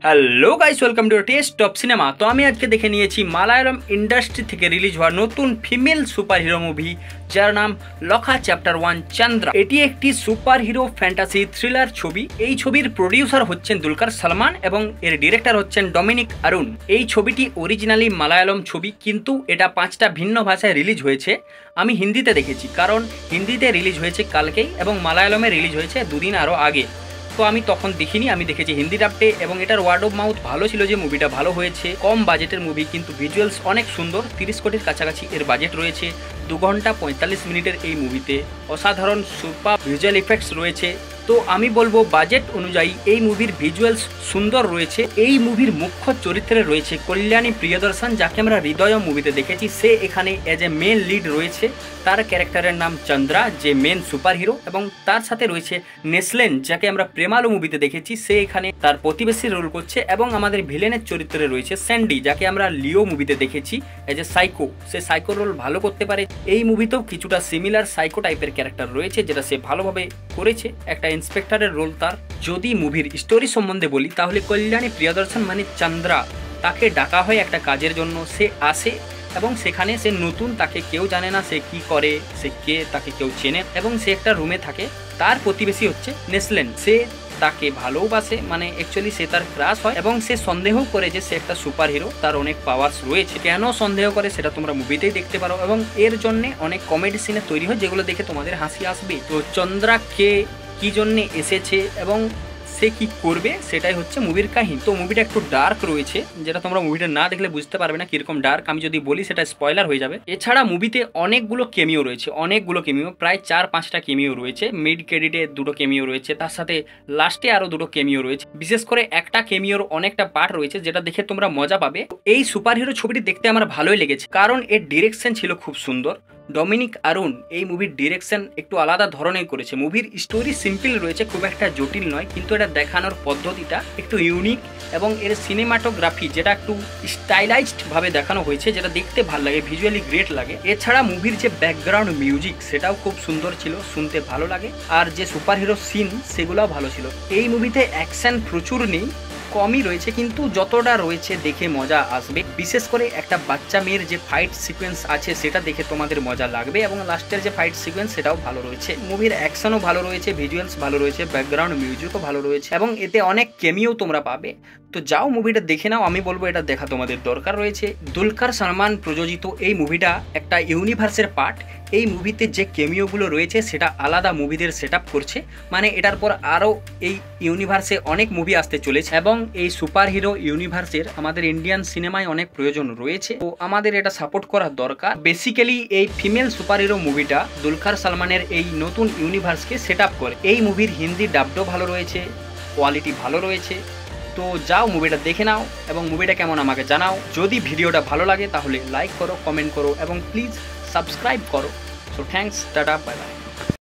Hello guys, welcome to test of cinema. তো আমি আজকে দেখে নিয়েছি মালায়ালাম ইন্ডাস্ট্রি থেকে রিলিজ হওয়া নতুন ফিমেল সুপার হিরো মুভি, যার নাম লখা চ্যাপ্টার 1 চন্দ্রা। এটি একটি সুপার হিরো ফ্যান্টাসি থ্রিলার ছবি। এই ছবির প্রডিউসার হচ্ছেন দুলকার সালমান এবং এর ডিরেক্টর হচ্ছেন ডমিনিক আরুন। এই ছবিটি অরিজিনালি মালায়ালম ছবি, কিন্তু এটা 5টা ভিন্ন ভাষায় রিলিজ হয়েছে। আমি হিন্দিতে দেখেছি, কারণ হিন্দিতে রিলিজ হয়েছে কালকেই এবং মালায়ালমে রিলিজ হয়েছে দুদিন আরও আগে। তো আমি তখন দেখিনি, আমি দেখেছি হিন্দি ডাবটে এবং এটার ওয়ার্ড অফ মাউথ ভালো ছিল যে মুভিটা ভালো হয়েছে। কম বাজেটের মুভি, কিন্তু ভিজুয়ালস অনেক সুন্দর। 30 কোটির কাছাকাছি এর বাজেট রয়েছে। 2 ঘন্টা 45 মিনিটের এই মুভিতে অসাধারণ সুপার ভিজুয়াল ইফেক্টস রয়েছে। তো আমি বলবো বাজেট অনুযায়ী এই মুভির ভিজুয়ালস সুন্দর রয়েছে। এই মুভির মুখ্য চরিত্রে রয়েছে কল্যাণী প্রিয়দর্শন, যাকে আমরা হৃদয় মুভিতে দেখেছি। সে এখানে এজ এ মেন লিড রয়েছে। তার ক্যারেক্টারের নাম চন্দ্রা, যে মেন সুপার হিরো, এবং তার সাথে রয়েছে নেসলেন, যাকে আমরা প্রেমালু মুভিতে দেখেছি। সে এখানে তার প্রতিবেশী রোল করছে। এবং আমাদের ভিলেনের চরিত্রে রয়েছে স্যান্ডি, যাকে আমরা লিও মুভিতে দেখেছি এজ এ সাইকো। সে সাইকো রোল ভালো করতে পারে। এই মুভিতেও কিছুটা সিমিলার সাইকো টাইপের ক্যারেক্টার রয়েছে, যেটা সে ভালোভাবে করেছে। একটা ইন্সপেক্টরের রোল তার। যদি মুভির স্টোরি সম্বন্ধে বলি, তাহলে কল্যাণী প্রিয়দর্শন মানে চন্দ্রা, তাকে ডাকা হয় একটা কাজের জন্য। সে আসে এবং সেখানে সে নতুন, তাকে কেউ জানে না সে কি করে, সে কে, তাকে কেউ চেনে। এবং সে একটা রুমে থাকে। তার প্রতিবেশী হচ্ছে নেসলেন। সে তাকে ভালোবাসে, মানে অ্যাকচুয়ালি সে তার ক্রাশ হয় এবং সে সন্দেহ করে যে সে একটা সুপার হিরো, তার অনেক পাওয়ার্স রয়েছে। কেন সন্দেহ করে সেটা তোমরা মুভিতেই দেখতে পারো। এবং এর জন্য অনেক কমেডি সিনে তৈরি হয়, যেগুলো দেখে তোমাদের হাসি আসবে। তো চন্দ্রা কে, কি জন্যে এসেছে এবং সে কি করবে, সেটাই হচ্ছে মুভির কাহিনী। তো মুভিটা একটু ডার্ক রয়েছে, যেটা তোমরা মুভিটা না দেখলে বুঝতে পারবে না কিরকম ডার্ক। আমি যদি বলি সেটা স্পয়লার হয়ে যাবে। এছাড়া মুভিতে অনেকগুলো কেমিও রয়েছে, প্রায় 4-5টা কেমিও রয়েছে। মিড ক্রেডিটে 2টো কেমিও রয়েছে, তার সাথে লাস্টে আরও 2টো কেমিও রয়েছে। বিশেষ করে একটা কেমিওর অনেকটা পার্ট রয়েছে, যেটা দেখে তোমরা মজা পাবে। এই সুপার হিরো ছবিটি দেখতে আমার ভালোই লেগেছে, কারণ এর ডিরেকশন ছিল খুব সুন্দর। ডমিনিক আরুন এই মুভির ডিরেকশন একটু আলাদা ধরনের করেছে। মুভির স্টোরি সিম্পল রয়েছে, খুব একটা জটিল নয়, কিন্তু এটা দেখানোর পদ্ধতিটা একটু ইউনিক। এবং এর সিনেমাটোগ্রাফি, যেটা একটু স্টাইলাইজড ভাবে দেখানো হয়েছে, যেটা দেখতে ভালো লাগে, ভিজুয়ালি গ্রেট লাগে। এছাড়া মুভির যে ব্যাকগ্রাউন্ড মিউজিক, সেটাও খুব সুন্দর ছিল, শুনতে ভালো লাগে। আর যে সুপার হিরো সিন, সেগুলোও ভালো ছিল। এই মুভিতে অ্যাকশন প্রচুর নেই, কমই রয়েছে, কিন্তু যতটা রয়েছে দেখে মজা আসবে। বিশেষ করে একটা বাচ্চা মেয়ের যে ফাইট সিকোয়েন্স আছে, সেটা দেখে তোমাদের মজা লাগবে। এবং লাস্টের যে ফাইট সিকোয়েন্স, সেটাও ভালো রয়েছে। মুভির অ্যাকশনও ভালো রয়েছে, ভিজুয়ালস ভালো রয়েছে, ব্যাকগ্রাউন্ড মিউজিকও ভালো রয়েছে, এবং এতে অনেক কেমিও তোমরা পাবে। তো যাও মুভিটা দেখে নাও। আমি বলবো এটা দেখা তোমাদের দরকার রয়েছে। দুলকার সালমান প্রযোজিত এই মুভিটা একটা ইউনিভার্সের পার্ট। এই মুভিতে যে কেমিওগুলো রয়েছে, সেটা আলাদা মুভিদের সেট আপ করছে। মানে এটার পর আরও এই ইউনিভার্সে অনেক মুভি আসতে চলেছে, এবং এই সুপার হিরো ইউনিভার্সের আমাদের ইন্ডিয়ান সিনেমায় অনেক প্রয়োজন রয়েছে। তো আমাদের এটা সাপোর্ট করা দরকার। বেসিক্যালি এই ফিমেল সুপার হিরো মুভিটা দুলকার সালমানের এই নতুন ইউনিভার্সকে সেট আপ করে। এই মুভির হিন্দি ডাবডও ভালো রয়েছে, কোয়ালিটি ভালো রয়েছে। তো যাও মুভিটা দেখে নাও এবং মুভিটা কেমন আমাকে জানাও। যদি ভিডিওটা ভালো লাগে তাহলে লাইক করো, কমেন্ট করো এবং প্লিজ সাবস্ক্রাইব করো। So thanks, tata, bye bye.